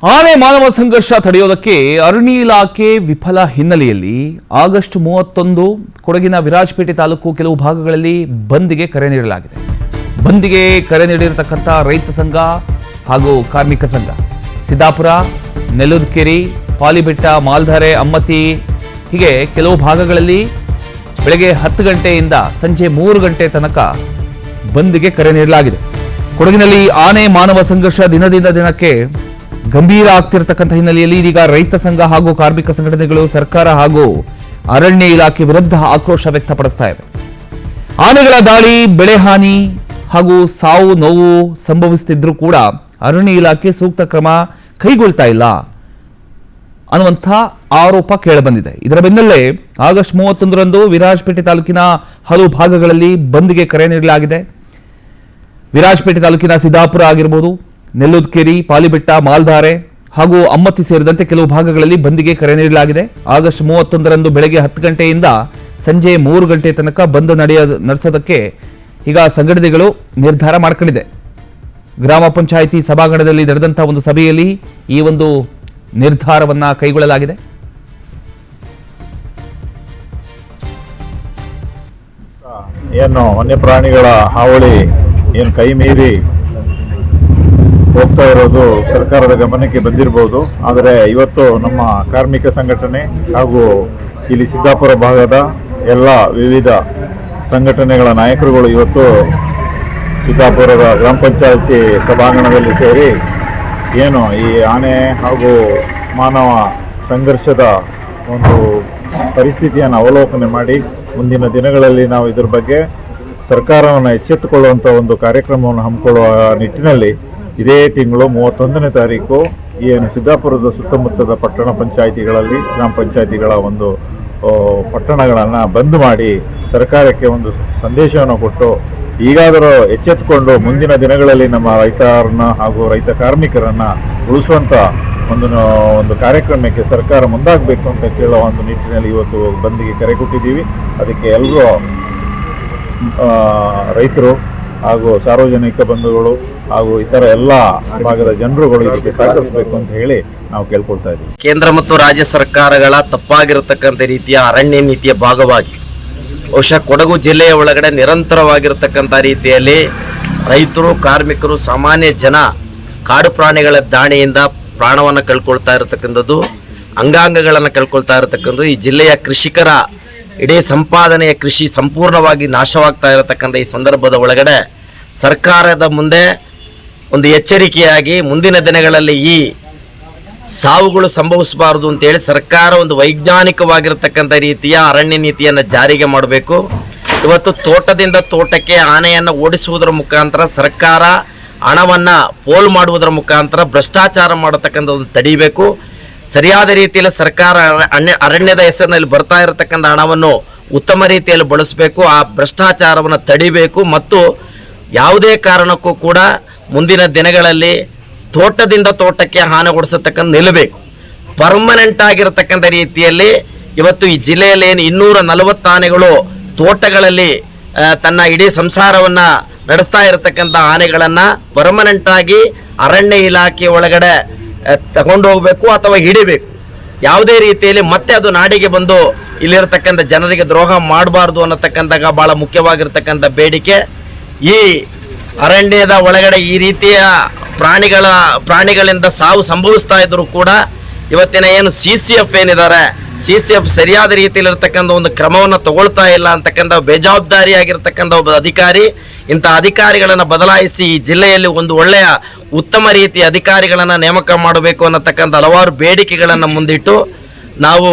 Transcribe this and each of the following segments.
ಆನೆ ಮಾನವ ಸಂಘರ್ಷ ತಡೆಯೋದಕ್ಕೆ ಅರಣ್ಯ ಇಲಾಖೆ ವಿಫಲ ಹಿನ್ನೆಲೆಯಲ್ಲಿ ಆಗಸ್ಟ್ 31 ಕೊಡಗಿನ ವಿರಾಜಪೇಟೆ ತಾಲೂಕು ಕೆಲವು ಭಾಗಗಳಲ್ಲಿ ಬಂದ್ಗೆ ಕರೆ ನೀಡಲಾಗಿದೆ. ಬಂದ್ಗೆ ಕರೆ ನೀಡಿರತಕ್ಕಂಥ ರೈತ ಸಂಘ ಹಾಗೂ ಕಾರ್ಮಿಕ ಸಂಘ ಸಿದ್ದಾಪುರ, ನೆಲ್ಲೂದಕೆರೆ, ಪಾಲಿಬೆಟ್ಟ, ಮಾಲ್ಧಾರೆ, ಅಮ್ಮತ್ತಿ ಹೀಗೆ ಕೆಲವು ಭಾಗಗಳಲ್ಲಿ ಬೆಳಗ್ಗೆ 10 ಗಂಟೆಯಿಂದ ಸಂಜೆ 3 ಗಂಟೆ ತನಕ ಬಂದ್ಗೆ ಕರೆ ನೀಡಲಾಗಿದೆ. ಕೊಡಗಿನಲ್ಲಿ ಆನೆ ಮಾನವ ಸಂಘರ್ಷ ದಿನದಿಂದ ದಿನಕ್ಕೆ ಗಂಭೀರ ಆಗ್ತಿರತಕ್ಕಂಥ ಹಿನ್ನೆಲೆಯಲ್ಲಿ ಇದೀಗ ರೈತ ಸಂಘ ಹಾಗೂ ಕಾರ್ಮಿಕ ಸಂಘಟನೆಗಳು ಸರ್ಕಾರ ಹಾಗೂ ಅರಣ್ಯ ಇಲಾಖೆ ವಿರುದ್ಧ ಆಕ್ರೋಶ ವ್ಯಕ್ತಪಡಿಸ್ತಾ ಇವೆ. ಆನೆಗಳ ದಾಳಿ, ಬೆಳೆ ಹಾನಿ ಹಾಗೂ ಸಾವು ನೋವು ಸಂಭವಿಸುತ್ತಿದ್ರೂ ಕೂಡ ಅರಣ್ಯ ಇಲಾಖೆ ಸೂಕ್ತ ಕ್ರಮ ಕೈಗೊಳ್ತಾ ಇಲ್ಲ ಅನ್ನುವಂಥ ಆರೋಪ ಕೇಳಿಬಂದಿದೆ. ಇದರ ಬೆನ್ನಲ್ಲೇ ಆಗಸ್ಟ್ 31ರಂದು ವಿರಾಜಪೇಟೆ ತಾಲೂಕಿನ ಹಲವು ಭಾಗಗಳಲ್ಲಿ ಬಂದ್ಗೆ ಕರೆ ನೀಡಲಾಗಿದೆ. ವಿರಾಜಪೇಟೆ ತಾಲೂಕಿನ ಸಿದ್ದಾಪುರ ಆಗಿರಬಹುದು, ನೆಲ್ಲೂದಕೆರೆ, ಪಾಲಿಬೆಟ್ಟ, ಮಾಲ್ಧಾರೆ ಹಾಗೂ ಅಮ್ಮತ್ತಿ ಸೇರಿದಂತೆ ಕೆಲವು ಭಾಗಗಳಲ್ಲಿ ಬಂದ್ಗೆ ಕರೆ ನೀಡಲಾಗಿದೆ. ಆಗಸ್ಟ್ 31ರಂದು ಬೆಳಗ್ಗೆ 10 ಗಂಟೆಯಿಂದ ಸಂಜೆ 3 ಗಂಟೆ ತನಕ ಬಂದ್ ನಡೆಸೋದಕ್ಕೆ ಈಗ ಸಂಘಟನೆಗಳು ನಿರ್ಧಾರ ಮಾಡಿಕೊಂಡಿದೆ. ಗ್ರಾಮ ಪಂಚಾಯಿತಿ ಸಭಾಂಗಣದಲ್ಲಿ ನಡೆದಂತಹ ಒಂದು ಸಭೆಯಲ್ಲಿ ಈ ಒಂದು ನಿರ್ಧಾರವನ್ನ ಕೈಗೊಳ್ಳಲಾಗಿದೆ. ಏನು ವನ್ಯಪ್ರಾಣಿಗಳ ಹಾವಳಿ ಏನು ಕೈ ಮೀರಿ ಹೋಗ್ತಾ ಇರೋದು ಸರ್ಕಾರದ ಗಮನಕ್ಕೆ ಬಂದಿರಬಹುದು. ಆದರೆ ಇವತ್ತು ನಮ್ಮ ಕಾರ್ಮಿಕ ಸಂಘಟನೆ ಹಾಗೂ ಇಲ್ಲಿ ಸಿದ್ದಾಪುರ ಭಾಗದ ಎಲ್ಲ ವಿವಿಧ ಸಂಘಟನೆಗಳ ನಾಯಕರುಗಳು ಇವತ್ತು ಸಿದ್ದಾಪುರದ ಗ್ರಾಮ ಪಂಚಾಯಿತಿ ಸಭಾಂಗಣದಲ್ಲಿ ಸೇರಿ ಏನು ಈ ಆನೆ ಹಾಗೂ ಮಾನವ ಸಂಘರ್ಷದ ಒಂದು ಪರಿಸ್ಥಿತಿಯನ್ನು ಅವಲೋಕನೆ ಮಾಡಿ ಮುಂದಿನ ದಿನಗಳಲ್ಲಿ ನಾವು ಇದರ ಬಗ್ಗೆ ಸರ್ಕಾರವನ್ನು ಎಚ್ಚೆತ್ತುಕೊಳ್ಳುವಂಥ ಒಂದು ಕಾರ್ಯಕ್ರಮವನ್ನು ಹಮ್ಮಿಕೊಳ್ಳುವ ನಿಟ್ಟಿನಲ್ಲಿ ಇದೇ ತಿಂಗಳು 31ನೇ ತಾರೀಕು ಏನು ಸಿದ್ದಾಪುರದ ಸುತ್ತಮುತ್ತದ ಪಟ್ಟಣ ಪಂಚಾಯಿತಿಗಳಲ್ಲಿ ಗ್ರಾಮ ಪಂಚಾಯಿತಿಗಳ ಒಂದು ಪಟ್ಟಣಗಳನ್ನು ಬಂದ್ ಮಾಡಿ ಸರ್ಕಾರಕ್ಕೆ ಒಂದು ಸಂದೇಶವನ್ನು ಕೊಟ್ಟು ಈಗಾದರೂ ಎಚ್ಚೆತ್ತುಕೊಂಡು ಮುಂದಿನ ದಿನಗಳಲ್ಲಿ ನಮ್ಮ ರೈತರನ್ನ ಹಾಗೂ ರೈತ ಕಾರ್ಮಿಕರನ್ನ ಉಳಿಸುವಂಥ ಒಂದು ಕಾರ್ಯಕ್ರಮಕ್ಕೆ ಸರ್ಕಾರ ಮುಂದಾಗಬೇಕು ಅಂತ ಕೇಳುವ ಒಂದು ನಿಟ್ಟಿನಲ್ಲಿ ಇವತ್ತು ಬಂದ್ಗೆ ಕರೆ ಕೊಟ್ಟಿದ್ದೀವಿ. ಅದಕ್ಕೆ ಎಲ್ಲರೂ ರೈತರು ಹಾಗೂ ಸಾರ್ವಜನಿಕ ಬಂಧುಗಳು ಹಾಗೂ ಇತರ ಎಲ್ಲ ಭಾಗದ ಜನರುಗಳು ಇದಕ್ಕೆ ಸಹಕರಿಸಬೇಕು ಅಂತ ಹೇಳಿ ನಾವು ಕೇಳ್ಕೊಳ್ತಾ ಇದ್ದೀವಿ. ಕೇಂದ್ರ ಮತ್ತು ರಾಜ್ಯ ಸರ್ಕಾರಗಳ ತಪ್ಪಾಗಿರತಕ್ಕಂಥ ರೀತಿಯ ಅರಣ್ಯ ನೀತಿಯ ಭಾಗವಾಗಿ ಬಹುಶಃ ಕೊಡಗು ಜಿಲ್ಲೆಯ ಒಳಗಡೆ ನಿರಂತರವಾಗಿರತಕ್ಕಂಥ ರೀತಿಯಲ್ಲಿ ರೈತರು, ಕಾರ್ಮಿಕರು, ಸಾಮಾನ್ಯ ಜನ ಕಾಡು ಪ್ರಾಣಿಗಳ ದಾಳಿಯಿಂದ ಪ್ರಾಣವನ್ನು ಕಳ್ಕೊಳ್ತಾ ಇರತಕ್ಕಂಥದ್ದು, ಅಂಗಾಂಗಗಳನ್ನು ಕಳ್ಕೊಳ್ತಾ ಇರತಕ್ಕಂಥದ್ದು, ಈ ಜಿಲ್ಲೆಯ ಕೃಷಿಕರ ಇಡೀ ಸಂಪಾದನೆಯ ಕೃಷಿ ಸಂಪೂರ್ಣವಾಗಿ ನಾಶವಾಗ್ತಾ ಇರತಕ್ಕಂಥ ಈ ಸಂದರ್ಭದ ಒಳಗಡೆ ಸರ್ಕಾರದ ಮುಂದೆ ಒಂದು ಎಚ್ಚರಿಕೆಯಾಗಿ ಮುಂದಿನ ದಿನಗಳಲ್ಲಿ ಈ ಸಾವುಗಳು ಸಂಭವಿಸಬಾರದು ಅಂತೇಳಿ ಸರ್ಕಾರ ಒಂದು ವೈಜ್ಞಾನಿಕವಾಗಿರತಕ್ಕಂಥ ರೀತಿಯ ಅರಣ್ಯ ನೀತಿಯನ್ನು ಜಾರಿಗೆ ಮಾಡಬೇಕು. ಇವತ್ತು ತೋಟದಿಂದ ತೋಟಕ್ಕೆ ಆನೆಯನ್ನು ಓಡಿಸುವುದರ ಮುಖಾಂತರ ಸರ್ಕಾರ ಹಣವನ್ನು ಪೋಲ್ ಮಾಡುವುದರ ಮುಖಾಂತರ ಭ್ರಷ್ಟಾಚಾರ ಮಾಡತಕ್ಕಂಥದ್ದು ತಡಿಬೇಕು. ಸರಿಯಾದ ರೀತಿಯಲ್ಲಿ ಸರ್ಕಾರ ಅರಣ್ಯದ ಹೆಸರಿನಲ್ಲಿ ಬರ್ತಾ ಇರತಕ್ಕಂಥ ಹಣವನ್ನು ಉತ್ತಮ ರೀತಿಯಲ್ಲಿ ಬಳಸಬೇಕು, ಆ ಭ್ರಷ್ಟಾಚಾರವನ್ನು ತಡಿಬೇಕು ಮತ್ತು ಯಾವುದೇ ಕಾರಣಕ್ಕೂ ಕೂಡ ಮುಂದಿನ ದಿನಗಳಲ್ಲಿ ತೋಟದಿಂದ ತೋಟಕ್ಕೆ ಹಾನಿ ಓಡಿಸತಕ್ಕಂಥ ನಿಲ್ಲಬೇಕು. ಪರ್ಮನೆಂಟ್ ಆಗಿರತಕ್ಕಂಥ ರೀತಿಯಲ್ಲಿ ಇವತ್ತು ಈ ಜಿಲ್ಲೆಯಲ್ಲಿ ಏನು 240 ಆನೆಗಳು ತೋಟಗಳಲ್ಲಿ ತನ್ನ ಇಡೀ ಸಂಸಾರವನ್ನು ನಡೆಸ್ತಾ ಇರತಕ್ಕಂಥ ಆನೆಗಳನ್ನು ಪರ್ಮನೆಂಟ್ ಆಗಿ ಅರಣ್ಯ ಇಲಾಖೆ ಒಳಗಡೆ ತಗೊಂಡು ಹೋಗಬೇಕು ಅಥವಾ ಹಿಡಿಬೇಕು. ಯಾವುದೇ ರೀತಿಯಲ್ಲಿ ಮತ್ತೆ ಅದು ನಾಡಿಗೆ ಬಂದು ಇಲ್ಲಿರತಕ್ಕಂಥ ಜನರಿಗೆ ದ್ರೋಹ ಮಾಡಬಾರ್ದು ಅನ್ನತಕ್ಕಂಥ ಭಾಳ ಮುಖ್ಯವಾಗಿರ್ತಕ್ಕಂಥ ಬೇಡಿಕೆ. ಈ ಅರಣ್ಯದ ಒಳಗಡೆ ಈ ರೀತಿಯ ಪ್ರಾಣಿಗಳಿಂದ ಸಾವು ಸಂಭವಿಸ್ತಾ ಇದ್ರೂ ಕೂಡ ಇವತ್ತಿನ ಏನು CCF ಏನಿದ್ದಾರೆ, CCF ಸರಿಯಾದ ರೀತಿಯಲ್ಲಿರ್ತಕ್ಕಂಥ ಒಂದು ಕ್ರಮವನ್ನು ತಗೊಳ್ತಾ ಇಲ್ಲ ಅಂತಕ್ಕಂಥ ಬೇಜವಾಬ್ದಾರಿಯಾಗಿರ್ತಕ್ಕಂಥ ಒಬ್ಬ ಅಧಿಕಾರಿ, ಇಂಥ ಅಧಿಕಾರಿಗಳನ್ನು ಬದಲಾಯಿಸಿ ಈ ಜಿಲ್ಲೆಯಲ್ಲಿ ಒಂದು ಒಳ್ಳೆಯ ಉತ್ತಮ ರೀತಿಯ ಅಧಿಕಾರಿಗಳನ್ನು ನೇಮಕ ಮಾಡಬೇಕು ಅನ್ನತಕ್ಕಂಥ ಹಲವಾರು ಬೇಡಿಕೆಗಳನ್ನು ಮುಂದಿಟ್ಟು ನಾವು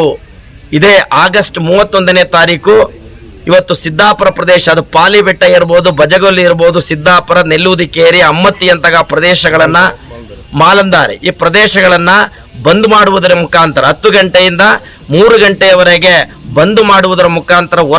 ಇದೇ ಆಗಸ್ಟ್ 31ನೇ ತಾರೀಕು ಇವತ್ತು ಸಿದ್ದಾಪುರ ಪ್ರದೇಶ, ಅದು ಪಾಲಿಬೆಟ್ಟ ಇರ್ಬೋದು, ಬಜಗೊಲ್ಲಿ ಇರ್ಬೋದು, ಸಿದ್ದಾಪುರ, ನೆಲ್ಲೂದಕೆರೆ, ಅಮ್ಮತ್ತಿ ಅಂತಹ ಪ್ರದೇಶಗಳನ್ನು, ಮಾಲಂಧಾರೆ ಈ ಪ್ರದೇಶಗಳನ್ನು ಬಂದ್ ಮಾಡುವುದರ ಮುಖಾಂತರ 10 ಗಂಟೆಯಿಂದ 3 ಗಂಟೆಯವರೆಗೆ ಬಂದ್ ಮಾಡುವುದರ ಮುಖಾಂತರ